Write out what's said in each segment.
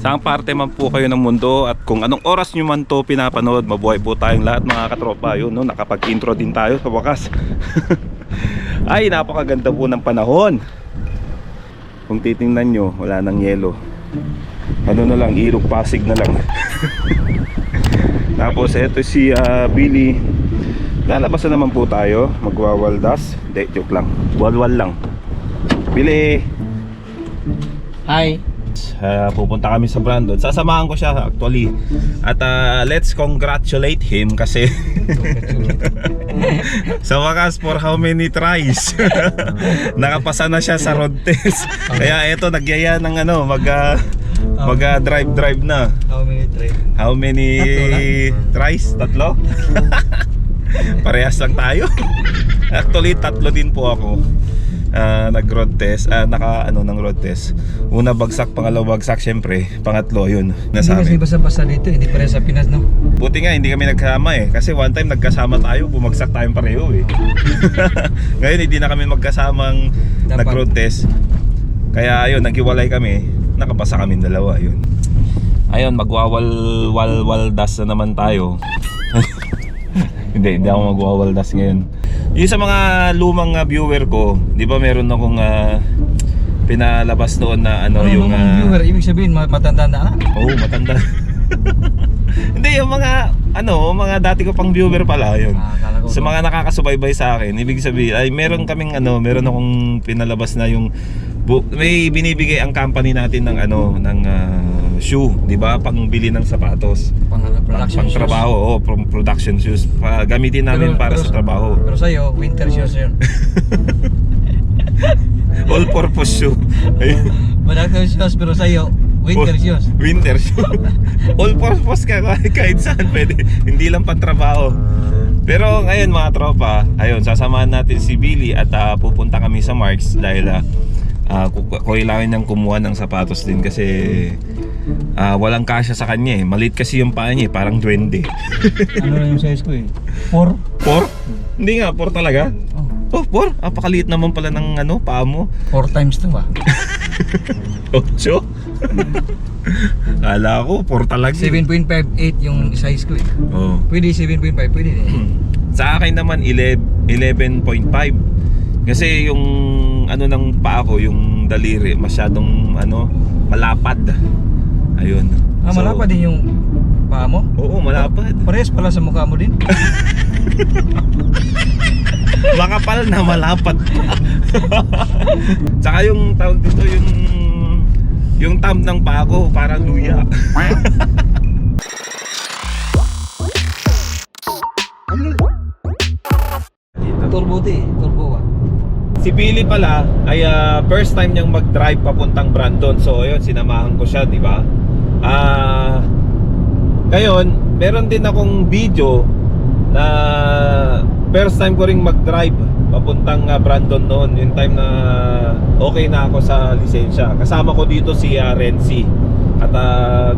Saang parte man po kayo ng mundo at kung anong oras nyo man to pinapanood, mabuhay po tayong lahat mga katropa. Yun, no? Nakapag-intro din tayo sa wakas. Ay, napakaganda po ng panahon. Kung titingnan nyo, wala nang yelo. Ano na lang, irog pasig na lang. Tapos eto si Billy. Lalabas na naman po tayo. Magwawaldas. Hindi, joke lang. Walwal lang. Billy. Hi. Pupunta kami sa Brandon. Sasamahan ko siya actually. At let's congratulate him kasi sa wakas for how many tries nakapasa na siya sa road test. Kaya eto nagyaya ng ano drive na. How many tries? How many tries? Tatlo? Parehas lang tayo. Actually tatlo din po ako. Nag-road test, ng road test. Una bagsak, pangalawa bagsak, syempre. Pangatlo, yun. Hindi kasi basa-basa dito, hindi pareha sa Pinas, no? Buti nga, hindi kami nagkasama eh. Kasi one time nagkasama tayo, bumagsak tayong pareho eh. Ngayon, hindi na kami magkasamang nag-road test. Kaya ayun, naghiwalay kami. Nakapasa kami dalawa, yun. Ayun, magwawaldas na naman tayo. Hindi ako magwawaldas ngayon. Yung sa mga lumang viewer ko, di ba meron akong pinalabas noon na yung viewer, ibig sabihin matanda na? Oo, matanda. Hindi, yung mga mga dati ko pang viewer pala yun. Sa mga nakakasubaybay sa akin, ibig sabihin ay meron akong pinalabas na yung may binibigay ang company natin ng shoe, 'di ba? Pangbili ng sapatos. Pang trabaho, production shoes. Gamitin namin para sa trabaho. Pero sa'yo, winter shoes 'yun. All purpose shoe. Production shoes pero sa'yo, winter shoes. Winter shoe. All purpose ka kahit saan pwede. Hindi lang pantrabaho. Pero ngayon mga tropa, ayun, sasamahan natin si Billy at pupunta kami sa Marks dahil kailangan niyang kumuha ng sapatos din kasi walang kasya sa kanya eh. Maliit kasi yung paa niya eh, parang duwende. Ano na yung size ko eh? 4? 4? Hindi nga, 4 talaga? Oh, 4? Apakaliit naman pala ng paa mo. 4 times 2 ba? 8? Kala ko 4 talaga. 7.58 yung size ko eh. Oh. Pwede 7.5, pwede eh. Sa akin naman 11.5. Kasi yung ng paa ko, yung daliri masyadong malapad. Ayun. Malapad din yung paa mo? Oo, malapad. Parehas pala sa mukha mo din. Makapal na malapad pa. Tsaka yung tawag dito, yung thumb ng paa ko parang luya. Turbo ba? Si Billy pala ay first time niyang mag-drive papuntang Brandon. So ayun, sinamahan ko siya, di ba? Ngayon, meron din akong video na first time ko ring mag-drive papuntang Brandon noon. Yung time na okay na ako sa lisensya. Kasama ko dito si Renzi. At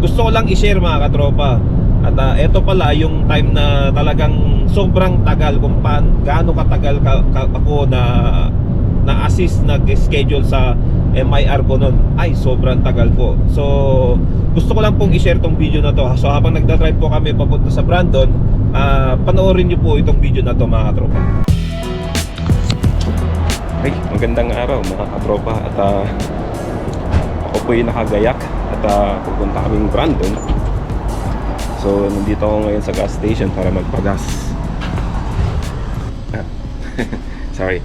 gusto ko lang i-share mga katropa. At eto pala yung time na talagang sobrang tagal kung gaano katagal ako na-assist, nag-schedule sa MIR ko nun. Ay, sobrang tagal po. So, gusto ko lang pong i-share tong video na to. So, habang nagda-drive po kami papunta sa Brandon, panoorin nyo po itong video na to mga katropa. Ay, magandang araw mga katropa. At ako po yung nakagayak. At pupunta kaming Brandon. So, nandito ako ngayon sa gas station para magpagas. Sorry.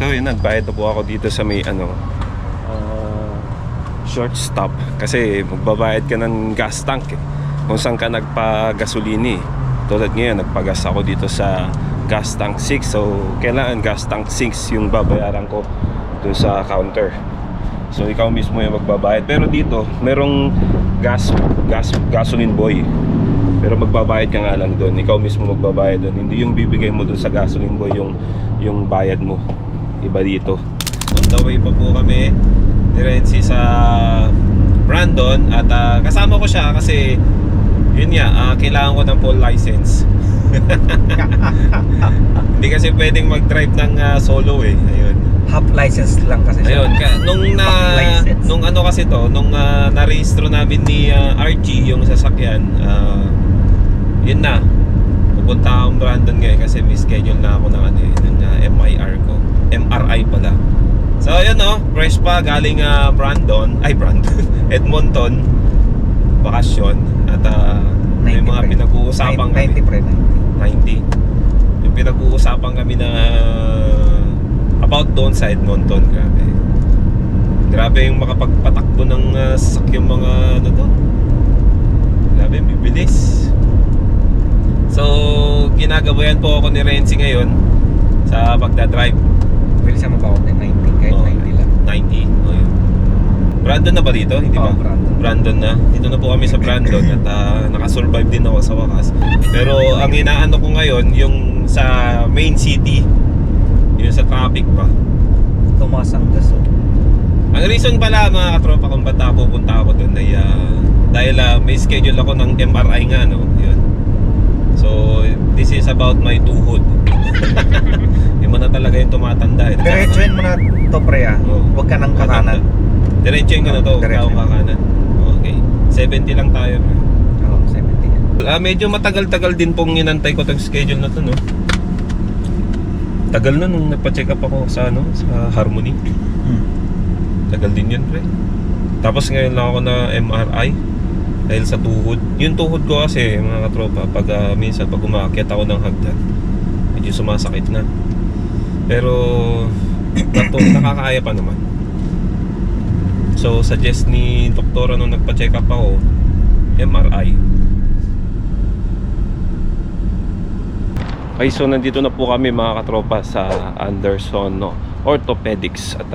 So yun, nagbayad na po ako dito sa may short stop. Kasi magbabayad ka ng gas tank eh, kung saan ka nagpa-gasolini. Tulad ngayon, nagpagas ako dito sa gas tank 6. So, kailangan gas tank 6 yung babayaran ko doon sa counter. So, ikaw mismo yung magbabayad. Pero dito, merong gasoline boy. Pero magbabayad ka nga lang doon. Ikaw mismo magbabayad doon. Hindi yung bibigay mo doon sa gasoline boy yung bayad mo. Iba dito. On the way pa po kami diretso sa Brandon. At kasama ko siya kasi yun nga, kailangan ko ng full license. Hindi kasi pwedeng mag-drive ng solo eh. Ayun. half license lang kasi siya. Ayun, License. nung ano kasi to, nung narehistro namin ni Archie yung sasakyan, yun na. Pupunta akong Brandon ngayon kasi may schedule na ako ng ano yun, ng MIR ko. MRI pala. So ayun fresh pa galing Brandon, Edmonton, bakasyon at may 90 mga pre. pinag-uusapan kami. 90 pre, 90. Yung pinag-uusapan kami na about doon sa Edmonton. Grabe yung makapagpatakbo ng sasakyang mga ano doon. Grabe, bibilis. So, ginagabayan po ako ni Renzi ngayon sa pagdadrive. Bilisan mo ba ako 90? Kahit 90 lang. 90. Oh, yun. Brandon na ba dito? Hindi ba? Brandon na. Dito na po kami sa Brandon at nakasurvive din ako sa wakas. Pero ang inaano ko ngayon, yung sa main city, yung sa traffic pa. Tumaas ang gaso. Ang reason pala mga katropa kung ba't pupunta ako doon ay dahil may schedule ako ng MRI nga, no? Yun. So, this is about my tuhod. Yung na talaga yung tumatanda. Diretsuhin mo na to pre Oo. Huwag ka nang kakanan. Diretsuhin ko na to, huwag ka akong kakanan. Okay. 70 lang tayo. Oo, 70 yan. Medyo matagal-tagal din pong inantay ko tong schedule na to, no? Tagal na nung nagpa-check up ako sa Harmony. Tagal din yun, pre. Tapos ngayon lang ako na MRI dahil sa tuhod. Yung tuhod ko kasi, mga katropa, pag minsan pag umakyat ako ng hagdan, medyo sumasakit na. Pero nakakaya pa naman. So suggest ni doktora nung nagpa-check up ako, MRI. Okay, so nandito na po kami mga katropa sa Anderson Orthopedics at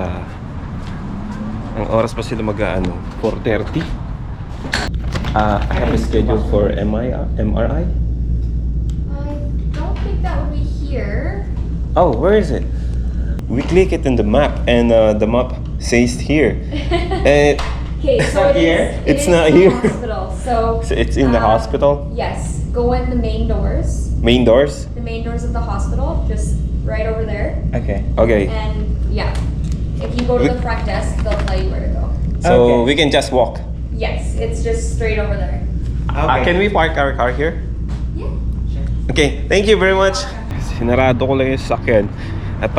ang oras pa sila 4:30. I have a schedule for MRI. I don't think that would be here. Oh, where is it? We click it in the map and the map says here. And Okay, so not here? it It's is not the here. hospital. So it's in the hospital. Yes, go in the main doors. Main doors. The main doors of the hospital, just right over there. Okay. Okay. And yeah, if you go to the front desk, they'll tell you where to go. So Okay. we can just walk. Yes, it's just straight over there. Can we park our car here? Yeah. Okay, thank you very much. Sinarado ko lang yung sasakyan. At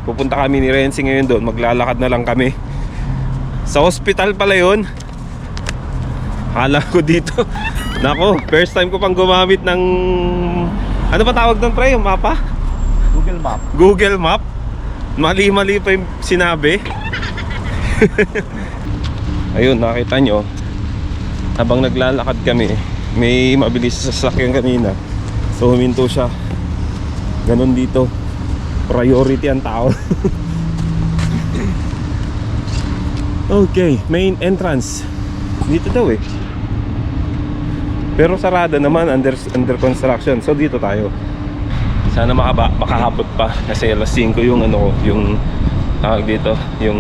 pupunta kami ni Renzi ngayon doon. Maglalakad na lang kami. Sa hospital pala yun. Akala ko dito. Nako, first time ko pang gumamit ng... Ano ba tawag doon, pre? Yung mapa? Google Map. Google Map. Mali-mali pa yung sinabi. Ayun, nakita nyo. Habang naglalakad kami, may mabilis sa sasakyan kanina. So huminto siya. Ganon dito. Priority ang tao. Okay, main entrance. Dito daw eh. Pero sarado naman, under construction. So dito tayo. Sana makahabot pa kasi alas 5 yung yung tawag dito, yung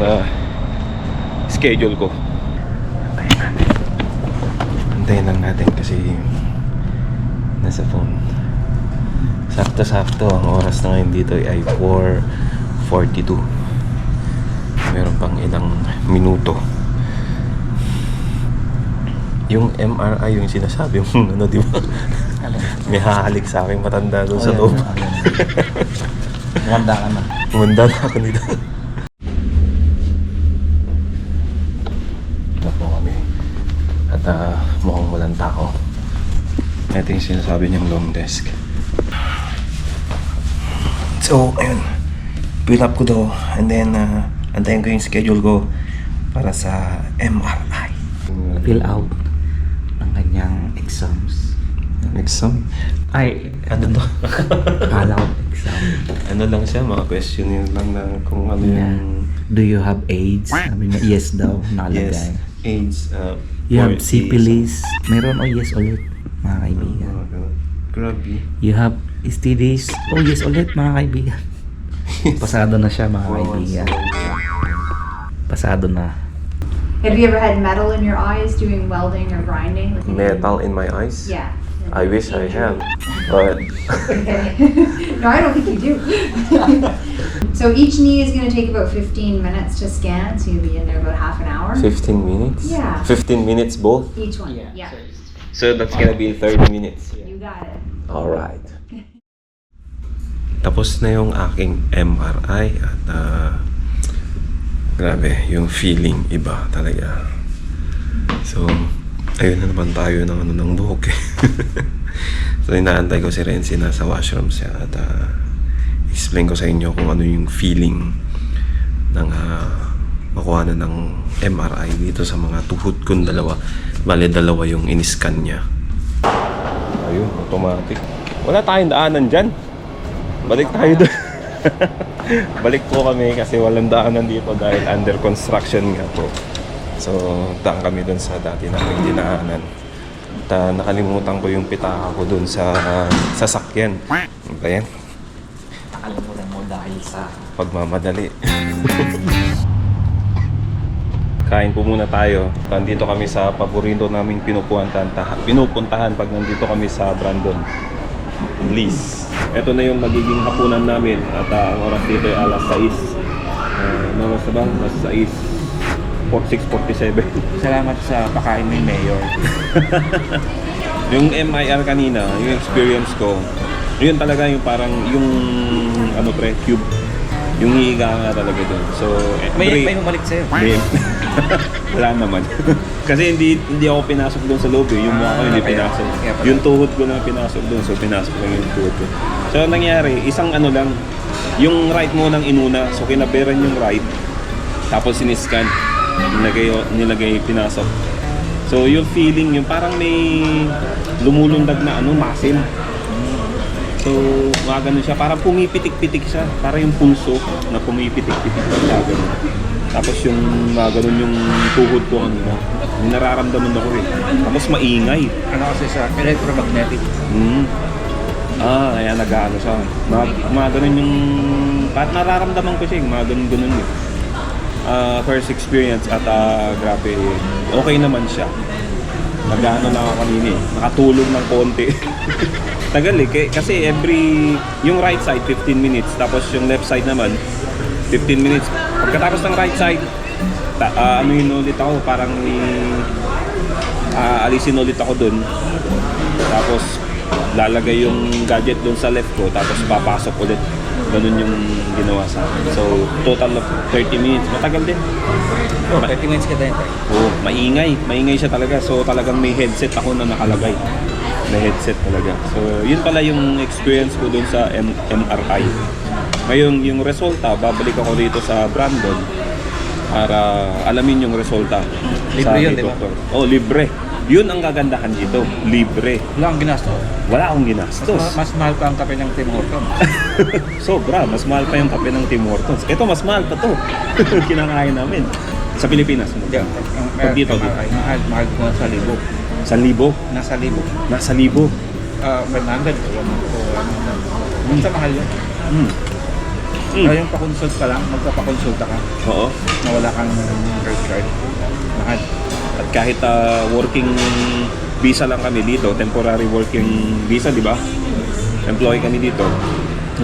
schedule ko. Antayin lang natin kasi nasa phone. Sakto-sakto ang oras na ngayon dito ay 4:42. Meron pang ilang minuto. Yung MRI yung sinasabi yung di ba? May hahalik sa akin matanda doon sa loob. Manda ka na. Manda na ako nito. Ito po kami. At mukhang walang tao. Ito yung sinasabi niyang long desk. So, ayun. Fill up ko daw. And then, antayin ko yung schedule ko para sa MRI. Fill out ang kanyang exams. Exam? Ay, Ano to? kala ko exam. Ano lang siya, mga question yun lang na kung ano yung... Do you have AIDS? Sabi niya, yes daw, nakalagay. Yes, AIDS. You have or syphilis? Meron o yes ulit, mga kaibigan. Grabe. You have STDs? Oh yes ulit, mga kaibigan. Pasado na siya, mga kaibigan. Pasado na. Have you ever had metal in your eyes doing welding or grinding? Like Metal in my eyes? Yeah. I wish I have, but No, I don't think you do. So each knee is going to take about 15 minutes to scan, so you'll be in there about half an hour. 15 minutes? Yeah. 15 minutes both? Each one. Yeah. So that's gonna be 30 minutes. You got it. Alright. Tapos na yung aking MRI at grabe, yung feeling iba talaga. So, ayun na naman tayo ng ng buhok eh. So, inaantay ko si Renzi nasa washroom siya at explain ko sa inyo kung ano yung feeling ng makuha na ng MRI dito sa mga tuhod kong dalawa. Bale, dalawa yung in-scan niya. Ayun, automatic. Wala tayong daanan dyan. Balik tayo doon. Balik po kami kasi walang daanan dito dahil under construction nga po. So, daan kami doon sa dati nating dinaanan. At nakalimutan ko yung pitaka ko doon sa sasakyan. Ano ba yan? Nakalimutan mo dahil sa Pagmamadali. Kain po muna tayo. Nandito kami sa paborito naming pinupuntahan pag nandito kami sa Brandon. Bliss. Ito na yung magiging hapunan namin at ang oras dito ay alas 6. Ano oras na ba? Alas 6:47. salamat sa pakain ni Mayor. Yung MIR kanina, yung experience ko, yun talaga yung parang yung ano pre, cube. Yung higa nga talaga doon. So, May bumalik sa'yo. May, wala naman. Kasi hindi ako pinasok doon sa loob eh. Yung mukha ko hindi pinasok. Kaya pala. Yung tuhod ko na pinasok doon. So, pinasok lang yung tuhod ko. So, ang nangyari, isang ano lang, yung right mo nang inuna. So, kinaberan yung right. Tapos, siniscan. Nilagay, pinasok. So, yung feeling, yung parang may lumulundag na ano, muscle. So, mga ganun siya. Parang pumipitik-pitik siya. Parang yung pulso na pumipitik-pitik siya. Ganun. Tapos yung mga ganun yung tuhod ko kanina. Yung nararamdaman ako eh. Tapos maingay. Ano kasi sa electromagnetic. Kaya nag-ano siya. Mga ganun yung... Kahit nararamdaman ko siya eh. Mga ganun eh. First experience at grabe. Okay naman siya. Nag-ano lang ako kanina eh. Nakatulog ng konti. Tagal eh. Kasi yung right side 15 minutes. Tapos yung left side naman 15 minutes. Pagkatapos ng right side, anuhin ulit ako. Parang alisin ulit ako dun. Tapos lalagay yung gadget dun sa left ko. Tapos papasok ulit. Ganun yung ginawa sa akin. So, total of 30 minutes. Matagal din. 30 minutes ka din. Oo, maingay. Maingay siya talaga. So, talagang may headset ako na nakalagay. May headset talaga. So, yun pala yung experience ko dun sa MRI. Ngayon, yung resulta, babalik ako dito sa Brandon para alamin yung resulta. Libre yun, di ba? doktor. Oh, libre. Yun ang kagandahan dito. Libre. Wala kang ginastos. Wala akong ginastos. Mas mahal pa ang kape ng Tim Hortons. Sobra. Mas mahal pa yung kape ng Tim Hortons. Ito, mas mahal pa to. Kinakain namin. Sa Pilipinas. Pag dito. Mahal ko sa libo. Sa libo. Nasa libo. Nasa libo. 500 o basta mahal yun. Yung pa-consult ka lang, magpapakonsulta ka Oo. na wala kang credit card. Mahal. At kahit working visa lang kami dito, temporary working visa, di ba? Employee kami dito.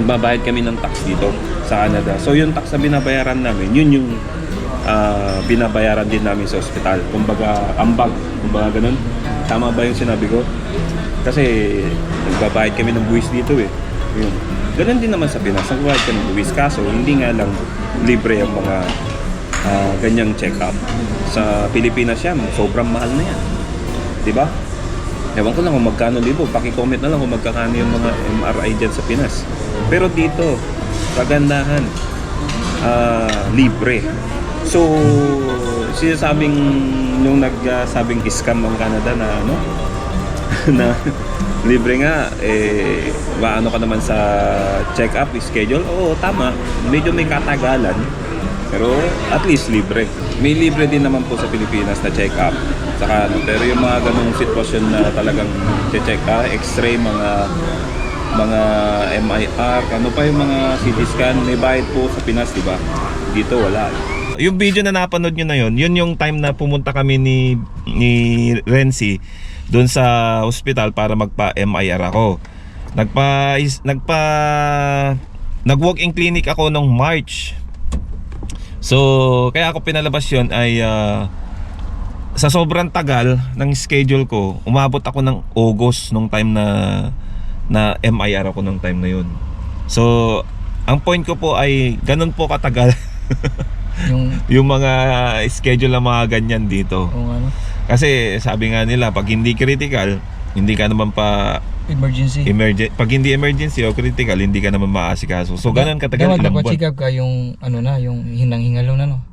Nagbabayad kami ng tax dito sa Canada. So yung tax na binabayaran namin, yun yung binabayaran din namin sa ospital. Kumbaga, ambag. Kumbaga ganun. Tama ba yung sinabi ko? Kasi nagbabayad kami ng buwis dito eh. Yun. Ganun din naman sa Pinas. Nagbabayad kami ng buwis. Kaso hindi nga lang libre ang mga ganyang check-up. Sa Pilipinas yan, sobrang mahal na yan. Diba? Ewan ko lang kung magkano libo. Paki-comment na lang kung magkakano yung mga MRI dyan sa Pinas. Pero dito, kagandahan, libre. So, sinasabing nung nagsabing scam ang Canada na ano, na libre nga, maano ka naman sa check-up schedule. Oo, tama. Medyo may katagalan. Pero at least libre. May libre din naman po sa Pilipinas na check-up. Saka, pero yung mga ganung sitwasyon na talagang check ka, x-ray, mga MIR, ano pa yung mga CT scan, may bayad po sa Pinas, di ba? Dito wala. Yung video na napanood nyo na yun yung time na pumunta kami ni Renzi doon sa hospital para magpa-MIR ako. Nag-walk-in clinic ako nung March. So, kaya ako pinalabas yun ay sa sobrang tagal ng schedule ko, umabot ako ng August nung time na MIR ako nung time na yun. So, ang point ko po ay ganun po katagal yung mga schedule ng mga ganyan dito. Ano? Kasi sabi nga nila, pag hindi critical, hindi ka naman pa Emergency. pag hindi emergency o critical, hindi ka naman maasikaso. So ganun katagal, Dapat ilang buwan. check up ka yung yung hinang-hingalo na no.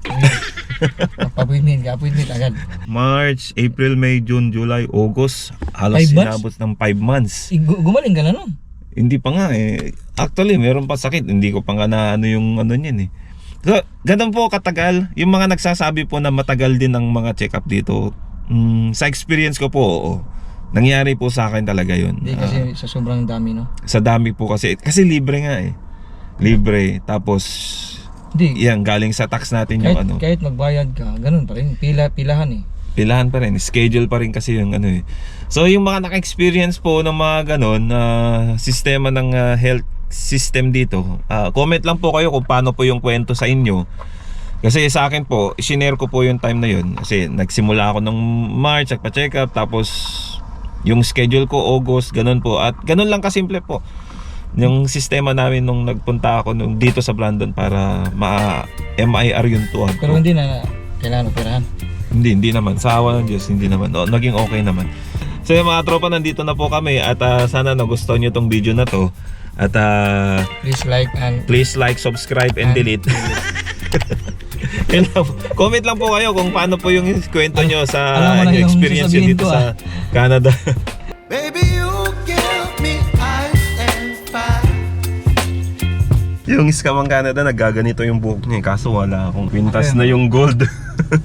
Appointment agad. March, April, May, June, July, August, halos 5 months? inabot ng 5 months. Gumaling ka na nun. Hindi pa nga eh. Actually, meron pa sakit. Hindi ko pa nga na ano yung ano niyan eh. So, ganun po katagal. Yung mga nagsasabi po na matagal din ang mga check-up dito. Sa experience ko po, oo. Nangyari po sa akin talaga yun. Hindi kasi sa sobrang dami no. Sa dami po kasi. Kasi libre nga eh. Libre. Tapos, Hindi. yan, galing sa tax natin yung ano. Kahit magbayad ka, ganun pa rin. Pilahan eh. Pilahan pa rin. Schedule pa rin kasi yung ano eh. So, yung mga naka-experience po ng mga ganun, sistema ng health system dito, comment lang po kayo kung paano po yung kwento sa inyo. Kasi sa akin po, isinare ko po yung time na yun. Kasi nagsimula ako ng March, nagpa-check up, tapos yung schedule ko August, ganun po. At ganun lang kasimple po yung sistema namin nung nagpunta ako dito sa Brandon para ma-MIR yung tuwag ko. Pero hindi na kailangan operahan. Hindi naman. Sa awa ng Diyos, hindi naman. Naging okay naman. So yung mga tropa, nandito na po kami. At sana nagustuhan nyo tong video na to. At please like, subscribe, and delete. Comment lang po kayo kung paano po yung kwento nyo sa Alam mo na yung experience nyo sasabihin dito ko, sa Canada. Baby, you give me ice and fire. Yung Scamang Canada, nagaganito yung buhok niya. Kaso wala akong pintas na yung gold.